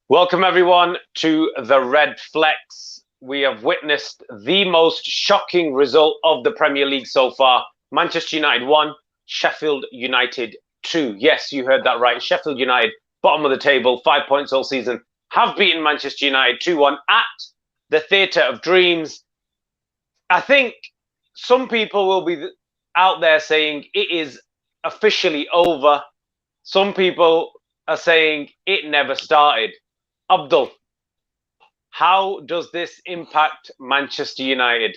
Welcome everyone to the Redflex. We have witnessed the most shocking result of the Premier League so far. Manchester United 1, Sheffield United 2. Yes, you heard that right. Sheffield United, bottom of the table, 5 points all season, have beaten Manchester United 2-1 at the Theatre of Dreams. I think some people will be out there saying it is officially over. Some people are saying it never started. Abdul, how does this impact Manchester United?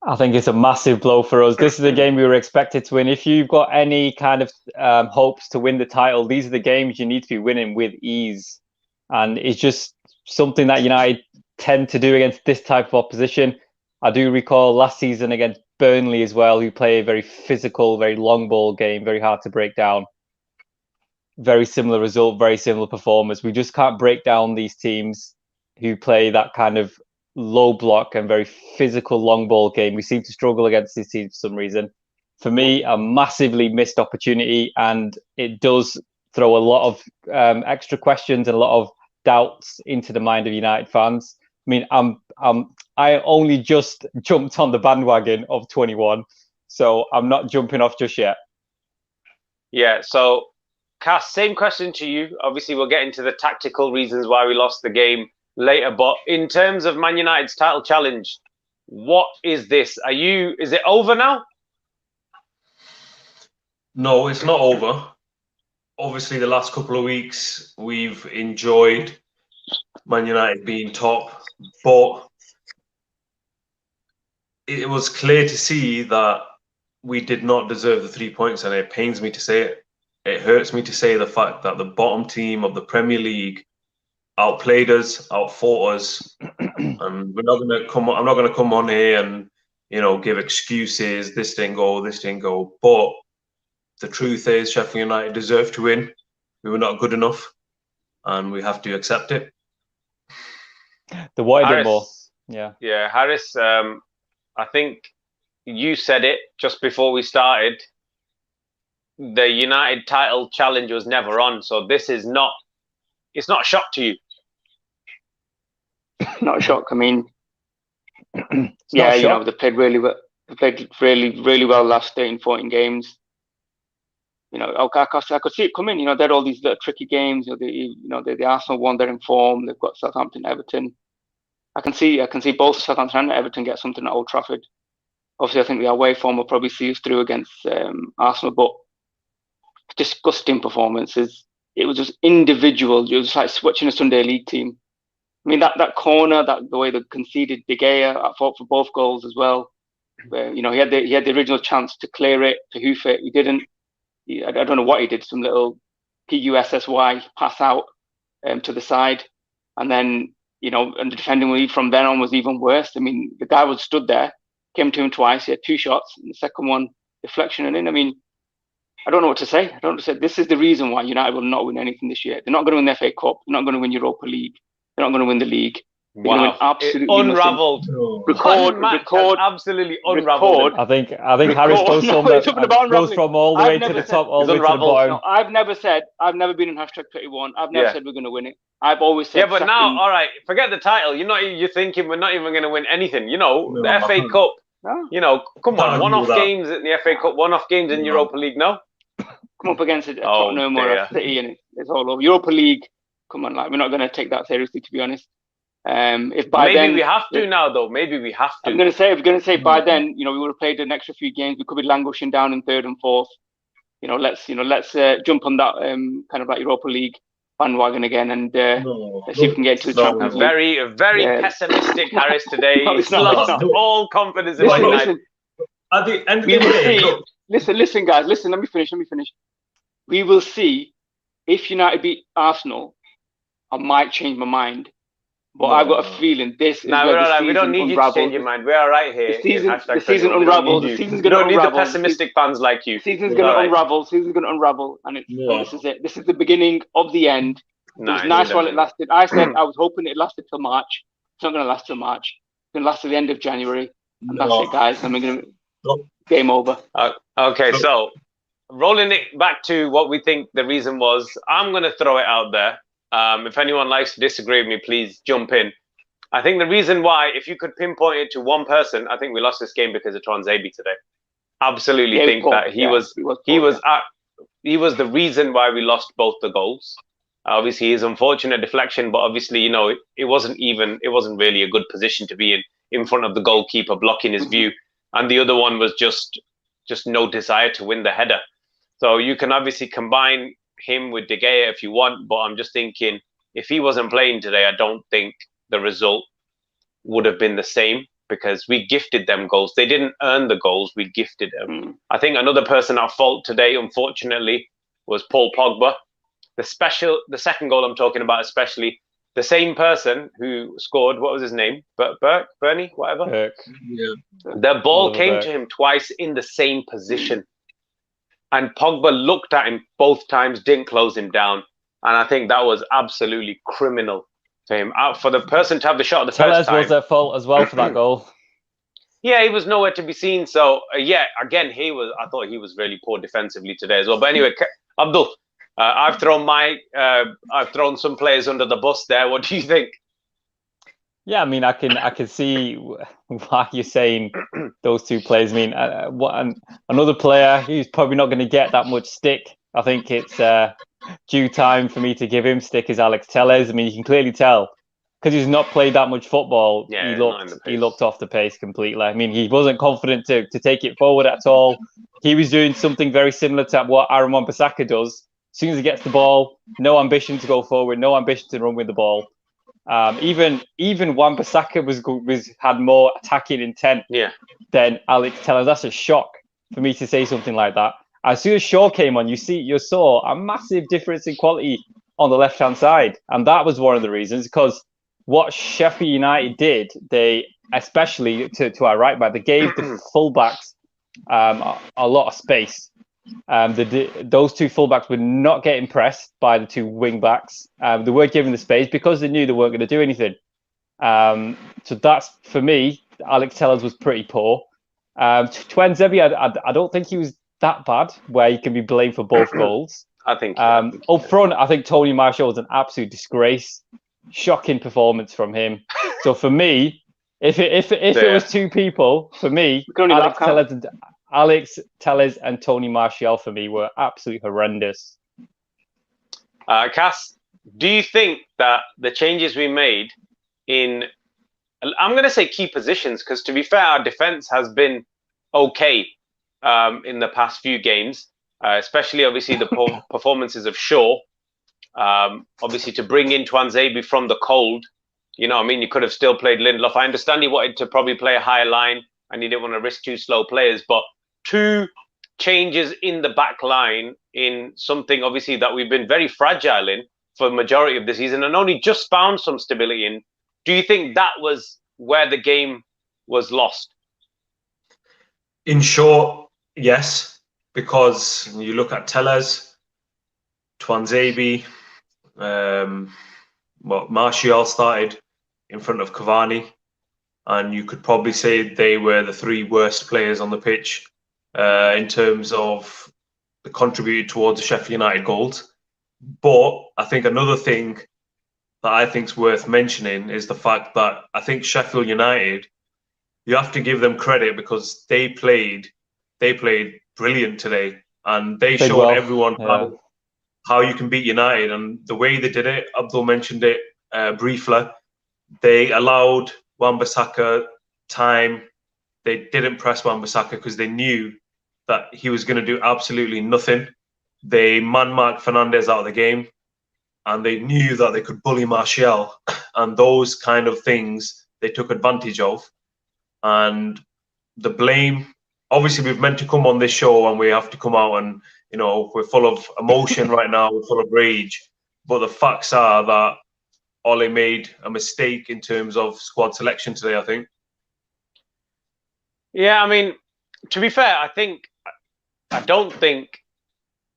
I think it's a massive blow for us. This is a game we were expected to win. If you've got any kind of hopes to win the title, these are the games you need to be winning with ease. And it's just something that United tend to do against this type of opposition. I do recall last season against Burnley as well, who play a very physical, very long ball game, very hard to break down. Very similar result, very similar performance. We just can't break down these teams who play that kind of low block and very physical long ball game. We seem to struggle against these teams for some reason. For me, a massively missed opportunity, and it does throw a lot of extra questions and a lot of doubts into the mind of United fans. I mean, I only just jumped on the bandwagon of 21, so I'm not jumping off just yet. Yeah, so Cass, same question to you. Obviously, we'll get into the tactical reasons why we lost the game later. But in terms of Man United's title challenge, what is this? Is it over now? No, it's not over. Obviously, the last couple of weeks, we've enjoyed Man United being top. But it was clear to see that we did not deserve the 3 points. And it pains me to say it. It hurts me to say the fact that the bottom team of the Premier League outplayed us, outfought us, and we're not going to come. I'm not going to come on here and give excuses. This didn't go. This didn't go. But the truth is, Sheffield United deserved to win. We were not good enough, and we have to accept it. The wider more, yeah. Harris. I think you said it just before we started. The United title challenge was never on, so this is not. It's not a shock to you. Not a shock. I mean, yeah, they played really well. They played really well last 13, 14 games. I could see it coming. They had all these little tricky games. The Arsenal one, they're in form. They've got Southampton, Everton. I can see both Southampton and Everton get something at Old Trafford. Obviously, I think the away form will probably see us through against Arsenal, but disgusting performances. It was just individual. It was like watching a Sunday League team. I mean, that corner, the way they conceded, De Gea, I fought for both goals as well. Where, he had the original chance to clear it, to hoof it. He didn't. I don't know what he did. Some little PUSSY pass out to the side, and then and the defending from then on was even worse. I mean, the guy was stood there, came to him twice. He had 2 shots, and the second one deflection and in. I mean, I don't know what to say. This is the reason why United will not win anything this year. They're not going to win the FA Cup. They're not going to win Europa League. They're not going to win the league. Wow! Absolutely unraveled. Record. Absolutely unraveled. I think Harris goes from all the way to the top, all the way to the bottom. No, I've never been in #21. I've never said we're going to win it. I've always said. Yeah, but now, all right, forget the title. You're thinking we're not even going to win anything. The FA Cup. No. Come on, one-off games in the FA Cup, one-off games in Europa League. No. Come up against it, Tottenham or City, and it's all over. Europa League. Come on, we're not going to take that seriously, to be honest. If by maybe then we have to now, though. Maybe we have to. I'm going to say by then, we would have played an extra few games. We could be languishing down in 3rd and 4th. Let's jump on that kind of like Europa League bandwagon again, and let's see if we can get to the Champions League. Very pessimistic Harris today. He's lost all confidence in United. At the end of the day, listen, guys. Listen, let me finish. We will see if United beat Arsenal. I might change my mind. But I've got a feeling this is where the season we don't need unravels. you to change your mind. We're all right here. The season unravels. The season's going to unravel. We don't need the pessimistic fans like you. The season's going to unravel. Season's going to unravel. And this is it. This is the beginning of the end. It was nice while it lasted. I said I was hoping it lasted till March. It's not going to last till March. It's going to last till the end of January. And that's it, guys. And we're going to game over. Okay, so rolling it back to what we think the reason was, I'm going to throw it out there. If anyone likes to disagree with me, please jump in. I think the reason why, if you could pinpoint it to one person, I think we lost this game because of Tuanzebe today. Absolutely think that he was the reason why we lost both the goals. Obviously, his unfortunate deflection, but obviously, you know, it wasn't really a good position to be in front of the goalkeeper, blocking his view. And the other one was just no desire to win the header. So you can obviously combine him with De Gea if you want, but I'm just thinking if he wasn't playing today, I don't think the result would have been the same because we gifted them goals. They didn't earn the goals, we gifted them. I think another person at fault today, unfortunately, was Paul Pogba. The second goal I'm talking about, especially the same person who scored, what was his name? Bernie, whatever. Burke. Yeah. The ball came to him twice in the same position. And Pogba looked at him both times, didn't close him down. And I think that was absolutely criminal for him. For the person to have the shot the first time. Was at fault as well for that goal. Yeah, he was nowhere to be seen. So, yeah, again, I thought he was really poor defensively today as well. But anyway, Abdul, I've thrown some players under the bus there. What do you think? Yeah, I mean, I can see why you're saying those two players. I mean, another player who's probably not going to get that much stick. I think it's due time for me to give him stick is Alex Telles. I mean, you can clearly tell because he's not played that much football. Yeah, he looked off the pace completely. I mean, he wasn't confident to take it forward at all. He was doing something very similar to what Aaron Wan-Bissaka does. As soon as he gets the ball, no ambition to go forward, no ambition to run with the ball. Even Wan-Bissaka had more attacking intent than Alex Telles. That's a shock for me to say something like that. As soon as Shaw came on, you saw a massive difference in quality on the left-hand side, and that was one of the reasons. Because what Sheffield United did, they especially to our right back, they gave the fullbacks a lot of space. Those two fullbacks were not getting pressed by the two wing backs. They weren't given the space because they knew they weren't going to do anything. So that's, for me, Alex Telles was pretty poor. Tuanzebe, I don't think he was that bad where he can be blamed for both goals. I think up front, I think Tony Martial was an absolute disgrace. Shocking performance from him. So for me, if it was two people, for me, Alex Telles and Tony Martial for me were absolutely horrendous. Cass, do you think that the changes we made in, I'm going to say key positions, because to be fair, our defense has been okay in the past few games, especially obviously the performances of Shaw. Obviously to bring in Tuanzebe from the cold, you know, I mean, you could have still played Lindelof. I understand he wanted to probably play a higher line and he didn't want to risk two slow players, but two changes in the back line in something obviously that we've been very fragile in for the majority of the season and only just found some stability in. Do you think that was where the game was lost? In short, yes, because you look at Telles, Tuanzebe, Martial started in front of Cavani, and you could probably say they were the three worst players on the pitch in terms of the contributed towards the Sheffield United goals. But I think another thing that I think is worth mentioning is the fact that I think Sheffield United, you have to give them credit because they played brilliant today, and they showed everyone how you can beat United. And the way they did it, Abdul mentioned it briefly, they allowed Wan-Bissaka time. They didn't press Wan-Bissaka because they knew that he was going to do absolutely nothing. They man-marked Fernandes out of the game, and they knew that they could bully Martial, and those kind of things they took advantage of. And the blame, obviously we've meant to come on this show and we have to come out and, you know, we're full of emotion right now, we're full of rage, but the facts are that Ole made a mistake in terms of squad selection today, I think. Yeah, I mean, to be fair, I don't think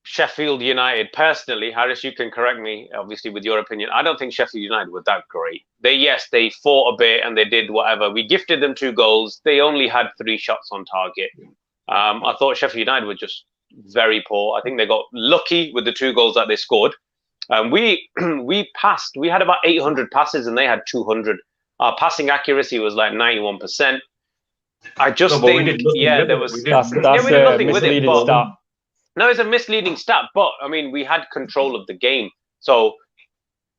Sheffield United, personally, Harris, you can correct me, obviously, with your opinion. I don't think Sheffield United were that great. They fought a bit and they did whatever. We gifted them 2 goals. They only had 3 shots on target. I thought Sheffield United were just very poor. I think they got lucky with the 2 goals that they scored. We passed. We had about 800 passes, and they had 200. Our passing accuracy was like 91%. I just think, there was. That's we did nothing with it. But, stat. no, it's a misleading stat. But I mean, we had control of the game. So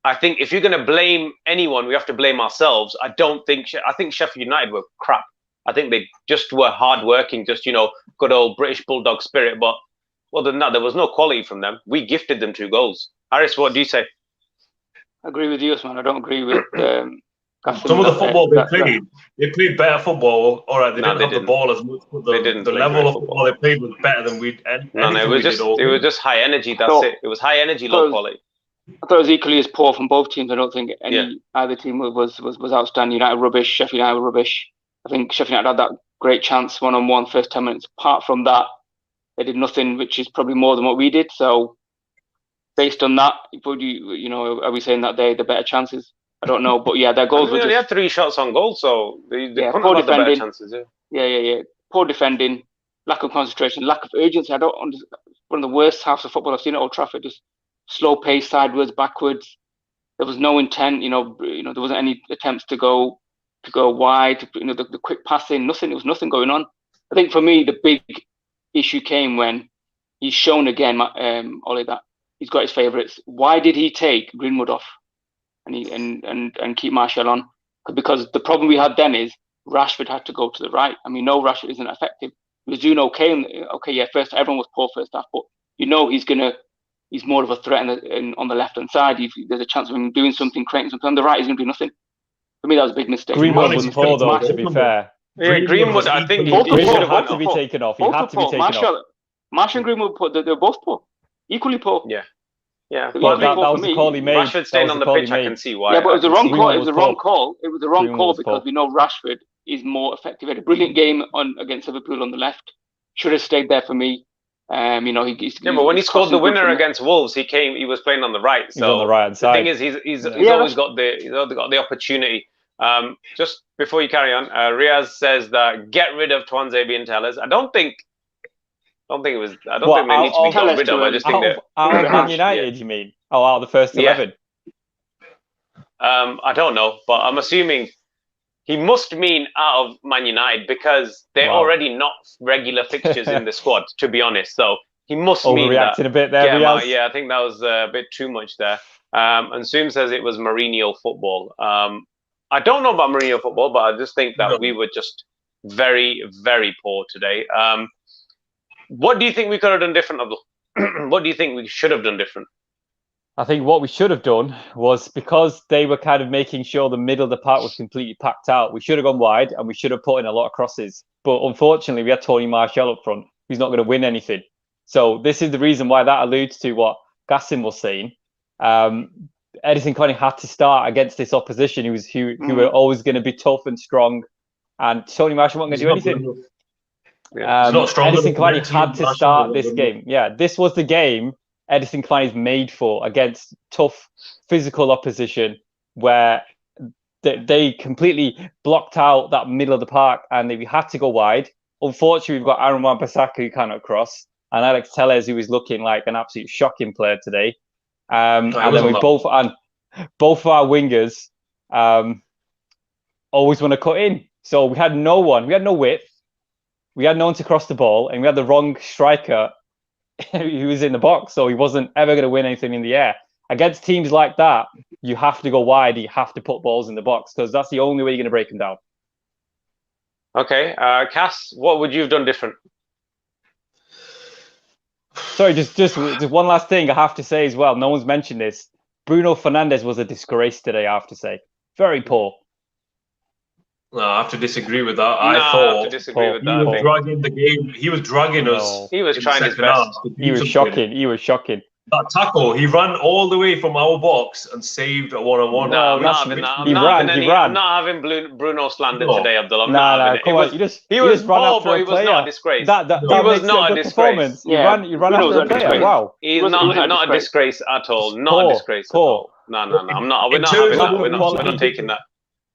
I think if you're going to blame anyone, we have to blame ourselves. I think Sheffield United were crap. I think they just were hardworking, just, good old British Bulldog spirit. But other than that, there was no quality from them. We gifted them 2 goals. Harris, what do you say? I agree with you, Usman. I don't agree with some of the football they played better football. All right, they didn't have the ball as much, but the level of football they played was better than we'd. No, it was just high energy. That's it. It was high energy, low quality. I thought it was equally as poor from both teams. I don't think either team was outstanding. United rubbish, Sheffield United rubbish. I think Sheffield United had that great chance one-on-one first 10 minutes. Apart from that, they did nothing, which is probably more than what we did. So, based on that, are we saying that they're the better chances? I don't know, but their goals were. They had 3 shots on goal, so they poor defending. The better chances. Yeah. Poor defending, lack of concentration, lack of urgency. I don't understand. One of the worst halves of football I've seen at Old Trafford. Just slow pace, sideways, backwards. There was no intent. There wasn't any attempts to go wide. The quick passing, nothing. There was nothing going on. I think for me, the big issue came when he's shown again, Ollie, that he's got his favourites. Why did he take Greenwood off and keep Martial on? Because the problem we had then is Rashford had to go to the right. I mean, no, Rashford isn't effective. He was doing okay. First everyone was poor first half, but he's more of a threat on the left-hand side. There's a chance of him doing something, creating something. On the right, he's going to do nothing. For me, that was a big mistake. Greenwood was poor, though, to be fair. Yeah, Greenwood, I think he had to be taken off. He had to be taken off. Martial and Greenwood, they're both poor. Equally poor. Yeah. Well, that was the call he made. Rashford staying on the pitch, I can see why. Yeah, but it was the wrong call. It was the wrong call. It was the wrong call because we know Rashford is more effective. He had a brilliant game against Liverpool on the left. Should have stayed there for me. But when he scored the winner against Wolves, he was playing on the right. So on the right side. The thing is, he's always got the opportunity. Just before you carry on, Riaz says that get rid of Twanzebe and Tellers. I don't think they need to be got rid of. I just think that out of Man United, you mean? Oh, out of the first 11. I don't know, but I'm assuming he must mean out of Man United because they're already not regular fixtures in the squad, to be honest. So he must mean that. Overreacting a bit there, Riaz. Yeah, I think that was a bit too much there. And Soom says it was Mourinho football. I don't know about Mourinho football, but I just think that we were just very, very poor today. What do you think we could have done different, Abdul? What do you think we should have done different? I think what we should have done was, because they were kind of making sure the middle of the park was completely packed out, we should have gone wide and we should have put in a lot of crosses. But unfortunately, we had Tony Martial up front, who's not going to win anything. So this is the reason why that alludes to what Gassim was saying. Edison Cavani had to start against this opposition who were always going to be tough and strong, and Tony Martial wasn't going to do anything. Edison Cavani had to start this game. Yeah, this was the game Edison Cavani is made for, against tough physical opposition, where they completely blocked out that middle of the park, and we had to go wide. Unfortunately, we've got Aaron Wan-Bissaka who cannot cross, and Alex Telles, who is looking like an absolute shocking player today. And then both of our wingers always want to cut in. So we had no width, we had no one to cross the ball, and we had the wrong striker who was in the box, so he wasn't ever going to win anything in the air. Against teams like that, you have to go wide, you have to put balls in the box, because that's the only way you're going to break them down. Okay, Cass, what would you have done different? Sorry, just one last thing I have to say as well. No one's mentioned this. Bruno Fernandes was a disgrace today, I have to say. Very poor. No, I have to disagree with that. I have to disagree with that. He was dragging the game. He was dragging us. He was trying his best. He was shocking. He was shocking. That tackle, he ran all the way from our box and saved a one-on-one. No, I'm not having that. I'm not having Bruno slander today, Abdullah. Come on. He was poor, but he was not a disgrace. He was not a disgrace. You ran after a player. Wow. He's not a disgrace at all. Not a disgrace at all. No. I'm not. We're not having that. We're not taking that.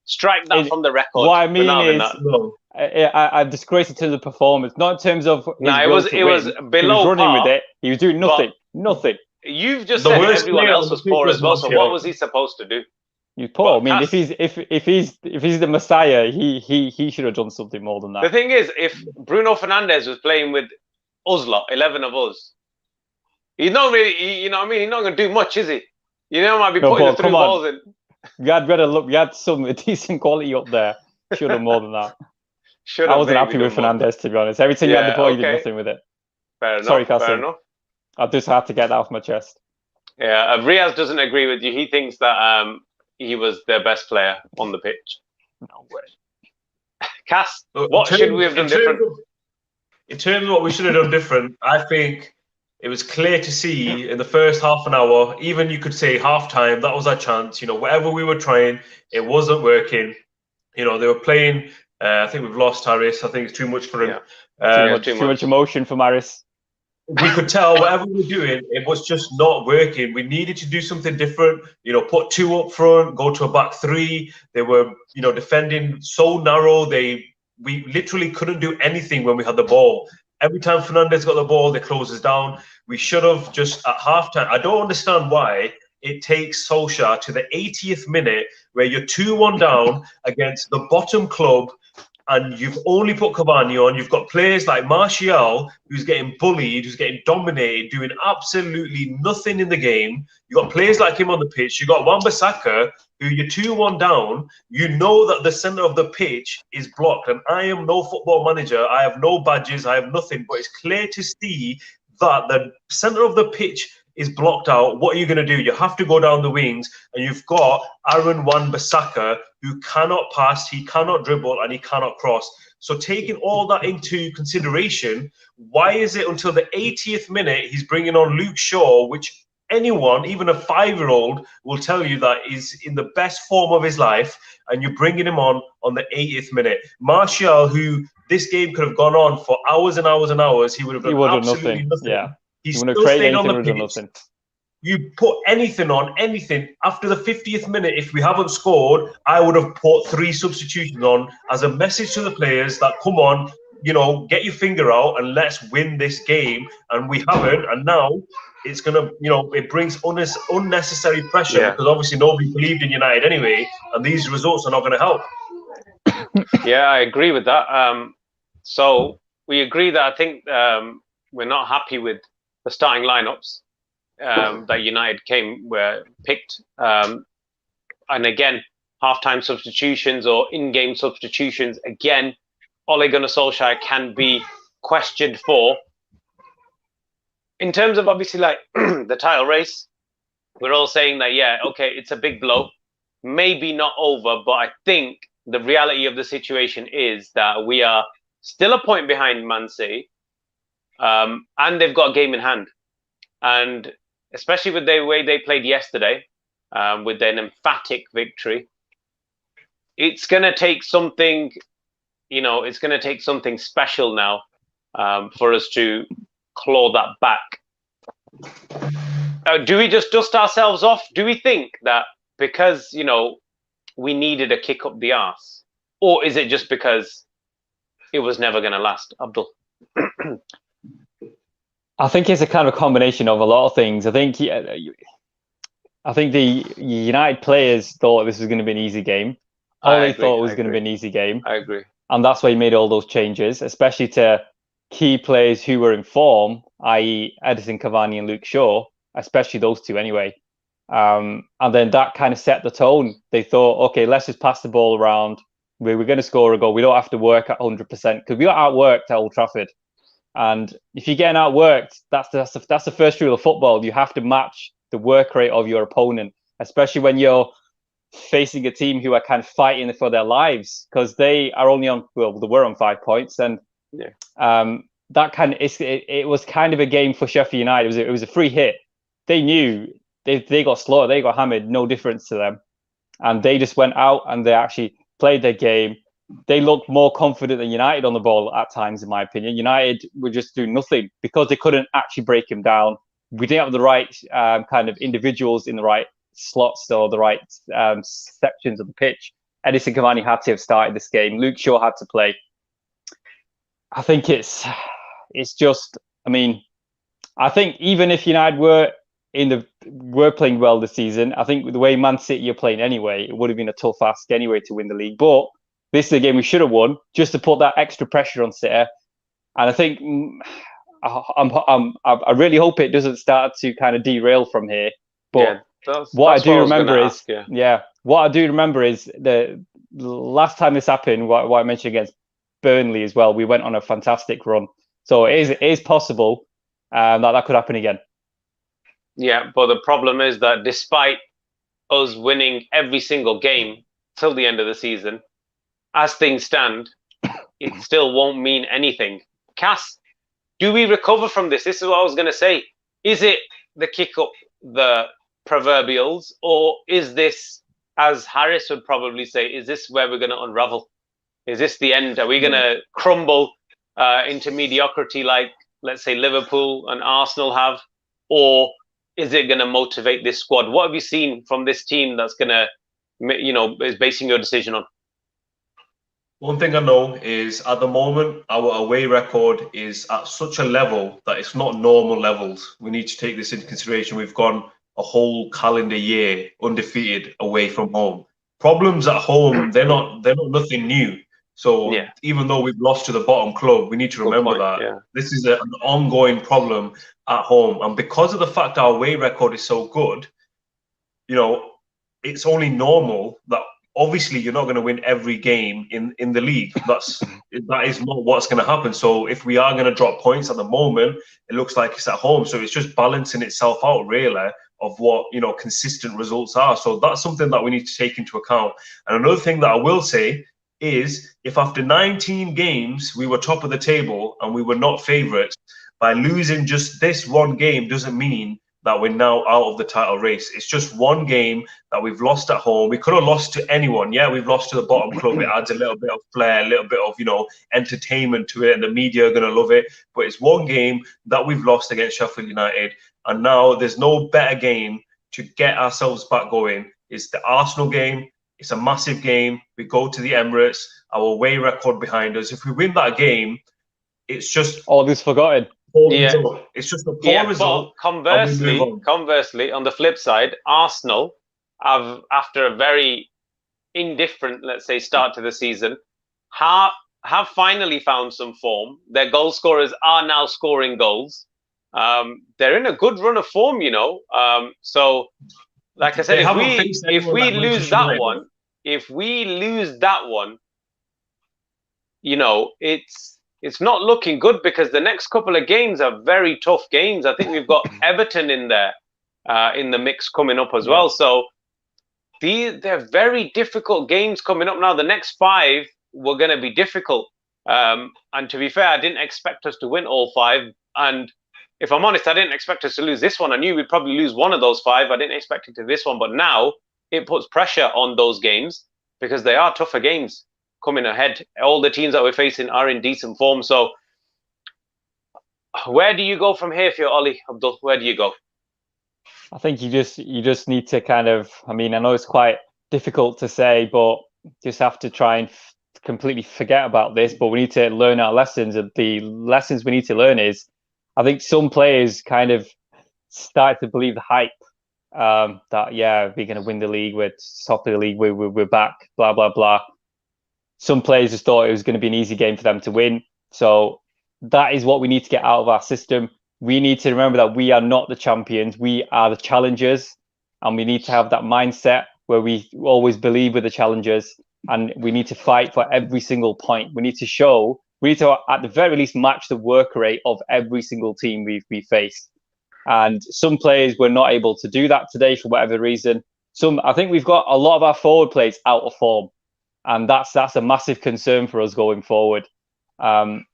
Strike that from the record. What I mean is, I disgrace in terms of performance, not in terms of. No, it was below he was running par, with it. He was doing nothing. You've just The said worst everyone player else on the was pitch poor was as well. So Martial. what was he supposed to do? He's poor. But I mean, Cass- if he's the Messiah, he should have done something more than The that. thing is, if Bruno Fernandes was playing with us lot, 11 of us, he's not really, you know what I mean? He's not going to do much, is he? You know, might be No, putting but the through come on. balls in. We had better look. We had some decent quality up there. Should have more than that. Should I have wasn't maybe happy with done more. Fernandes, to be honest. Every time you had the Yeah, ball, you did okay. nothing with it. Fair enough. Sorry, Fair Cassim. enough. I just had to get that off my chest. Yeah, Riaz doesn't agree with you. He thinks that he was their best player on the pitch. No way. Cass, what should we have done different? In terms of what we should have done different, I think it was clear to see in the first half an hour, even you could say half time, that was our chance. You know, whatever we were trying, it wasn't working. You know, they were playing. I think we've lost Harris. I think it's too much for him. Too Too much emotion for Maris. We could tell whatever we were doing, it was just not working. We needed to do something different. You know, put two up front, go to a back three. They were, you know, defending so narrow. We literally couldn't do anything when we had the ball. Every time Fernandes got the ball, they closed us down. We should have just at halftime. I don't understand why it takes Solskjaer to the 80th minute where you're 2-1 down against the bottom club, and you've only put Cavani on. You've got players like Martial, who's getting bullied, who's getting dominated, doing absolutely nothing in the game. You've got players like him on the pitch. You've got Wan-Bissaka, who you're 2-1 down. You know that the centre of the pitch is blocked. And I am no football manager. I have no badges. I have nothing. But it's clear to see that the centre of the pitch is blocked out. What are you going to do? You have to go down the wings, and you've got Aaron Wan-Bissaka, who cannot pass, he cannot dribble, and he cannot cross. So taking all that into consideration, why is it until the 80th minute he's bringing on Luke Shaw, which anyone, even a 5-year-old, will tell you that is in the best form of his life, and you're bringing him on the 80th minute. Martial, who this game could have gone on for hours and hours and hours, he would have done absolutely nothing. Yeah. He's still staying on the pitch. Nothing. You put anything on, anything. After the 50th minute, if we haven't scored, I would have put 3 substitutions on as a message to the players that, come on, you know, get your finger out and let's win this game. And we haven't. And now it's going to, you know, it brings unnecessary pressure because obviously nobody believed in United anyway. And these results are not going to help. Yeah, I agree with that. So we agree that I think we're not happy with the starting lineups that United picked. And again, halftime substitutions or in-game substitutions, again, Ole Gunnar Solskjaer can be questioned for. In terms of obviously like the title race, we're all saying that, yeah, okay, it's a big blow. Maybe not over, but I think the reality of the situation is that we are still a point behind Man City. And they've got a game in hand. And especially with the way they played yesterday, with an emphatic victory, it's going to take something, you know, it's going to take something special now for us to claw that back. Do we just dust ourselves off? Do we think that because, you know, we needed a kick up the arse? Or is it just because it was never going to last, Abdul? I think it's a kind of a combination of a lot of things. I think the United players thought this was going to be an easy game. Ole thought it was going to be an easy game. I agree. And that's why he made all those changes, especially to key players who were in form, i.e. Edison Cavani and Luke Shaw, especially those two anyway. And then that kind of set the tone. They thought, okay, let's just pass the ball around. We're going to score a goal. We don't have to work at 100% because we got outworked at Old Trafford. And if you're getting outworked, that's the first rule of football. You have to match the work rate of your opponent, especially when you're facing a team who are kind of fighting for their lives because they are only on, well, they were on 5 points. And that kind of, it was kind of a game for Sheffield United. It was a free hit. They knew they got slaughtered, they got hammered, no difference to them. And they just went out and they actually played their game. They looked more confident than United on the ball at times, in my opinion. United were just doing nothing because they couldn't actually break him down. We didn't have the right kind of individuals in the right slots or the right sections of the pitch. Edison Cavani had to have started this game. Luke Shaw had to play. I think it's just, I mean, I think even if United were we're playing well this season. I think the way Man City are playing anyway, it would have been a tough ask anyway to win the league. But this is a game we should have won just to put that extra pressure on City. And I think I really hope it doesn't start to kind of derail from here. But what I do remember is, what I do remember is the last time this happened, what I mentioned against Burnley as well, we went on a fantastic run. So it is possible that could happen again. Yeah, but the problem is that despite us winning every single game till the end of the season, as things stand, it still won't mean anything. Cass, do we recover from this? This is what I was going to say. Is it the kick up the proverbials, or is this, as Harris would probably say, is this where we're going to unravel? Is this the end? Are we going to crumble into mediocrity like, let's say, Liverpool and Arsenal have? Or is it going to motivate this squad? What have you seen from this team that's going to, is basing your decision on? One thing I know is at the moment, our away record is at such a level that it's not normal levels. We need to take this into consideration. We've gone a whole calendar year undefeated away from home. Problems at home, they're not nothing new. So even though we've lost to the bottom club, we need to remember that this is an ongoing problem at home. And because of the fact our away record is so good, it's only normal that obviously you're not going to win every game in the league. That is not what's going to happen. So if we are going to drop points at the moment, it looks like it's at home. So it's just balancing itself out really of what consistent results are. So that's something that we need to take into account. And another thing that I will say is, if after 19 games we were top of the table and we were not favourites, by losing just this one game doesn't mean that we're now out of the title race. It's just one game that we've lost at home. We could have lost to anyone. Yeah, we've lost to the bottom club. It adds a little bit of flair, a little bit of, entertainment to it, and the media are going to love it. But it's one game that we've lost against Sheffield United. And now there's no better game to get ourselves back going. It's the Arsenal game. It's a massive game. We go to the Emirates, our away record behind us. If we win that game, it's just all this forgotten. It's just a poor result. Conversely, on the flip side, Arsenal have, after a very indifferent, let's say, start to the season, have finally found some form. Their goal scorers are now scoring goals. They're in a good run of form, So, like I said, if we lose that one, it's not looking good, because the next couple of games are very tough games. I think we've got Everton in there, in the mix coming up as well. So they're very difficult games coming up now. The next 5 were going to be difficult. And to be fair, I didn't expect us to win all 5. And if I'm honest, I didn't expect us to lose this one. I knew we'd probably lose one of those 5. I didn't expect it to this one. But now it puts pressure on those games, because they are tougher games coming ahead. All the teams that we're facing are in decent form. So where do you go from here if you're Ollie, Abdul? Where do you go? I think you just need to kind of, I know it's quite difficult to say, but just have to try and completely forget about this. But we need to learn our lessons. And the lessons we need to learn is, I think some players kind of start to believe the hype that, we're going to win the league, we're top of the league, we're back, blah, blah, blah. Some players just thought it was going to be an easy game for them to win. So that is what we need to get out of our system. We need to remember that we are not the champions. We are the challengers. And we need to have that mindset where we always believe we're the challengers. And we need to fight for every single point. We need to, at the very least, match the work rate of every single team we face. And some players were not able to do that today for whatever reason. I think we've got a lot of our forward players out of form. And that's a massive concern for us going forward. The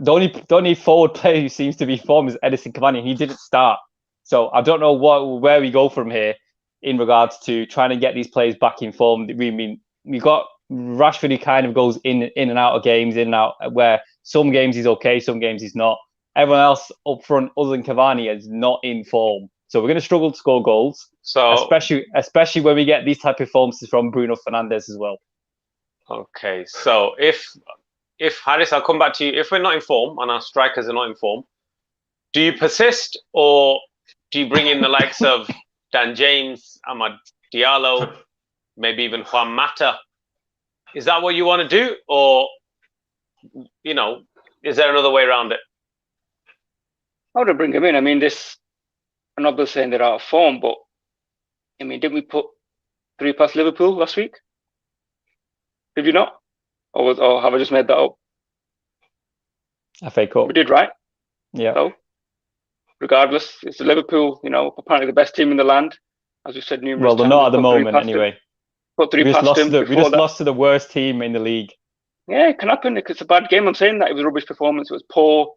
only forward player who seems to be form is Edison Cavani, and he didn't start. So I don't know where we go from here in regards to trying to get these players back in form. We got Rashford, who kind of goes in and out of games, in and out, where some games he's okay, some games he's not. Everyone else up front, other than Cavani, is not in form. So we're going to struggle to score goals, especially when we get these type of performances from Bruno Fernandes as well. Okay, so if Harris, I'll come back to you. If we're not in form and our strikers are not in form, Do you persist, or do you bring in the likes of Dan James, Amad Diallo, maybe even Juan Mata? Is that what you want to do, or is there another way around it? I would bring him in. I mean, I'm not saying they're out of form, but I mean, didn't we put 3 past Liverpool last week? Did you not? Or have I just made that up? FA Cup. We did, right? Yeah. So, regardless, it's Liverpool, apparently the best team in the land, as we've said numerous times. Well, they're not at the moment, anyway. Put 3 past them. We just lost to the worst team in the league. Yeah, it can happen. It's a bad game. I'm saying that it was a rubbish performance. It was poor.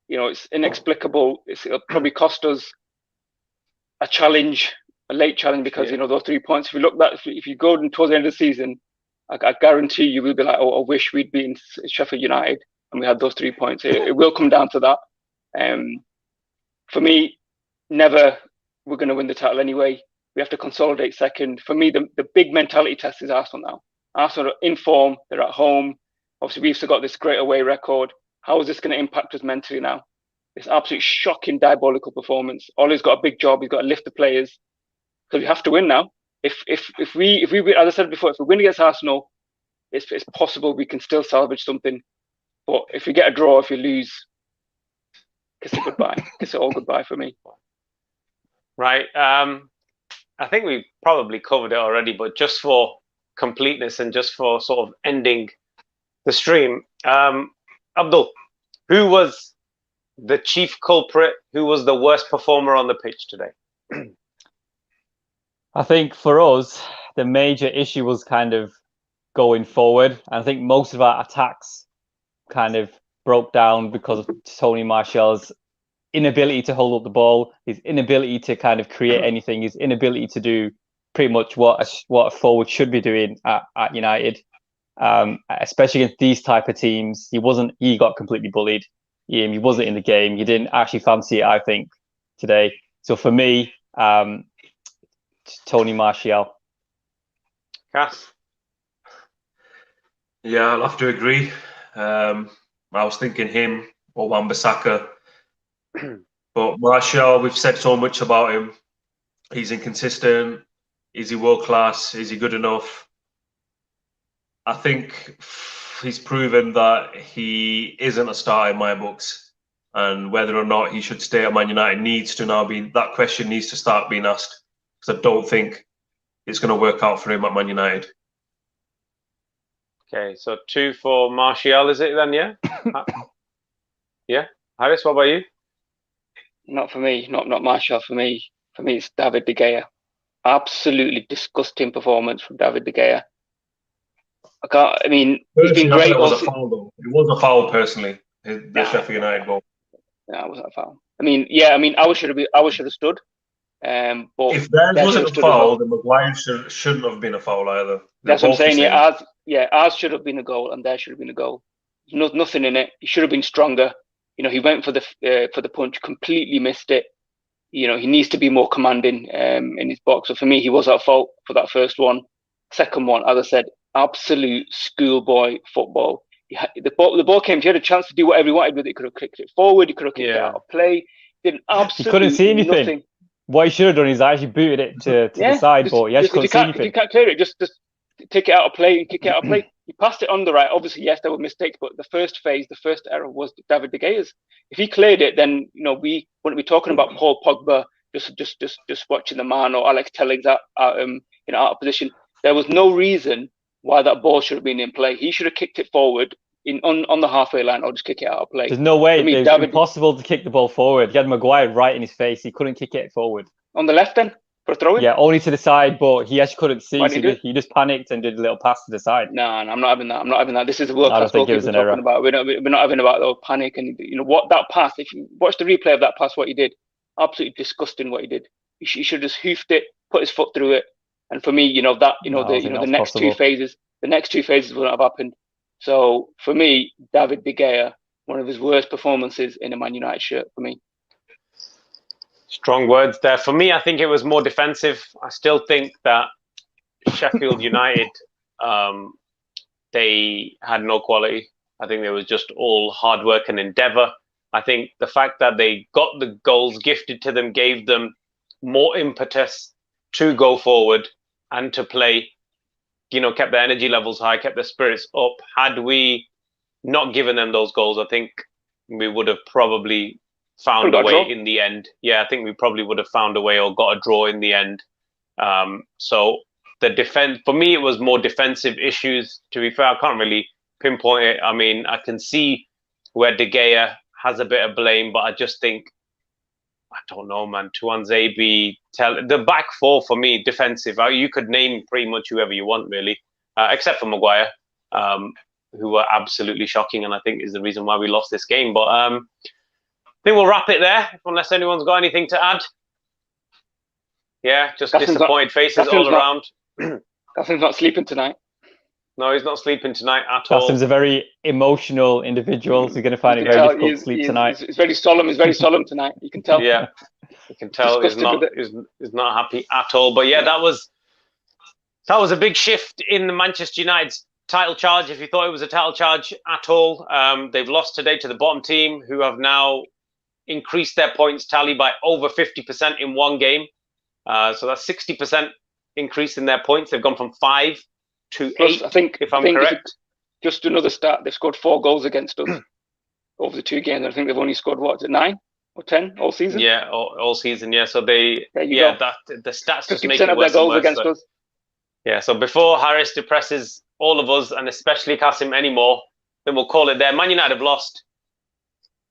It's inexplicable. It'll probably cost us a challenge, a late challenge, because those 3 points. If you look that, if you go towards the end of the season, I guarantee you will be like, oh, I wish we'd been Sheffield United and we had those 3 points. It will come down to that. For me, never. We're going to win the title anyway. We have to consolidate second. For me, the big mentality test is Arsenal now. Arsenal are in form. They're at home. Obviously, we've still got this great away record. How is this going to impact us mentally now? This absolute shocking, diabolical performance. Ollie's got a big job. He's got to lift the players, because we have to win now. If we, as I said before, if we win against Arsenal, it's possible we can still salvage something. But if we get a draw, if we lose, kiss it goodbye. Kiss it all goodbye for me. Right. I think we probably covered it already, but just for completeness and just for sort of ending the stream, Abdul, who was the chief culprit? Who was the worst performer on the pitch today? I think for us, the major issue was kind of going forward. And I think most of our attacks kind of broke down because of Tony Martial's inability to hold up the ball, his inability to kind of create anything, his inability to do pretty much what a forward should be doing at United, especially against these type of teams. He got completely bullied. He wasn't in the game. He didn't actually fancy it, I think, today. So for me, Tony Martial. Cass? Yeah, I'll have to agree. I was thinking him or Wan-Bissaka. But Martial, we've said so much about him. He's inconsistent. Is he world class? Is he good enough? I think he's proven that he isn't a star in my books, and whether or not he should stay at Man United that question needs to start being asked, because I don't think it's going to work out for him at Man United. Okay, so 2 for Martial, is it then? Yeah. Yeah. Harris, what about you? Not for me. Not Martial. For me, it's David De Gea. Absolutely disgusting performance from David De Gea. He's been great. It was a foul, though. It was a foul, personally. The Sheffield United goal. No, it wasn't a foul. I should have stood. But if that wasn't a foul, then Maguire shouldn't have been a foul either. That's what I'm saying. Ours should have been a goal, and there should have been a goal. Nothing in it. He should have been stronger. He went for the punch, completely missed it. He needs to be more commanding in his box. So for me, he was at fault for that first one. Second one, as I said, absolute schoolboy football. The ball came. He had a chance to do whatever he wanted with it. He could have kicked it forward. He could have kicked it out of play. Did absolutely. He couldn't see anything. Nothing. What he should have done is actually booted it to the side, but he actually couldn't see anything. If you can't clear it, just take it out of play and kick it out of play. He passed it on the right. Obviously, yes, there were mistakes, but the first error was David De Gea's. If he cleared it, then we wouldn't be talking about Paul Pogba just watching the man, or Alex Tellings out of position. There was no reason why that ball should have been in play. He should have kicked it forward on the halfway line, or just kick it out of play. There's no way. It was impossible to kick the ball forward. He had Maguire right in his face. He couldn't kick it forward. On the left then? For a throw-in? Yeah, only to the side, but he actually couldn't see. So he just panicked and did a little pass to the side. No, I'm not having that. This is a World Class goalkeeper we're talking about. We're not having about the panic and what that pass. If you watch the replay of that pass, what he did, absolutely disgusting. What he did, he should have just hoofed it, put his foot through it. And for me, the next two phases wouldn't have happened. So for me, David De Gea, one of his worst performances in a Man United shirt for me. Strong words there. For me, I think it was more defensive. I still think that Sheffield United, they had no quality. I think it was just all hard work and endeavour. I think the fact that they got the goals gifted to them gave them more impetus to go forward and to play, kept their energy levels high, kept their spirits up. Had we not given them those goals, I think we would have probably found a way in the end. Yeah, I think we probably would have found a way or got a draw in the end. So the defense, for me, it was more defensive issues. To be fair, I can't really pinpoint it. I mean, I can see where De Gea has a bit of blame, but I just think, I don't know, man. Tuanzebe, the back four for me, defensive. You could name pretty much whoever you want, really, except for Maguire, who were absolutely shocking, and I think is the reason why we lost this game. But I think we'll wrap it there, unless anyone's got anything to add. Yeah, just disappointed faces all around. Gaston's not sleeping tonight. No, he's not sleeping tonight at all. Gaston's a very emotional individual. So he's going to find it very difficult to sleep tonight. He's very solemn. He's very solemn tonight. You can tell. Yeah, you can tell he's not happy at all. But yeah, that was a big shift in the Manchester United's title charge. If you thought it was a title charge at all, they've lost today to the bottom team, who have now increased their points tally by over 50% in one game. So that's 60% increase in their points. They've gone from 5 to 8. I think, if I'm correct. Just another stat. They've scored 4 goals against us over the 2 games. I think they've only scored 9 or 10 all season. Yeah, all season. Yeah, so the stats just make it worse. 50% of their goals against us. Yeah, so before Harris depresses all of us, and especially Kasim anymore, then we'll call it there. Man United have lost.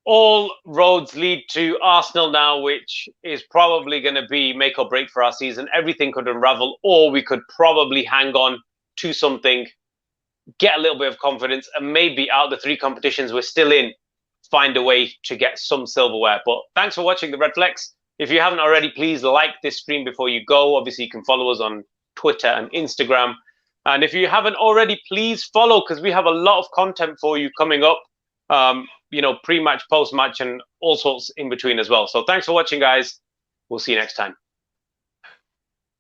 All roads lead to Arsenal now, which is probably going to be make or break for our season. Everything could unravel, or we could probably hang on to something, get a little bit of confidence, and maybe out of the 3 competitions we're still in, find a way to get some silverware. But thanks for watching the Redflex. If you haven't already, please like this stream before you go. Obviously, you can follow us on Twitter and Instagram. And if you haven't already, please follow, because we have a lot of content for you coming up. Pre-match, post-match, and all sorts in between as well. So thanks for watching, guys. We'll see you next time.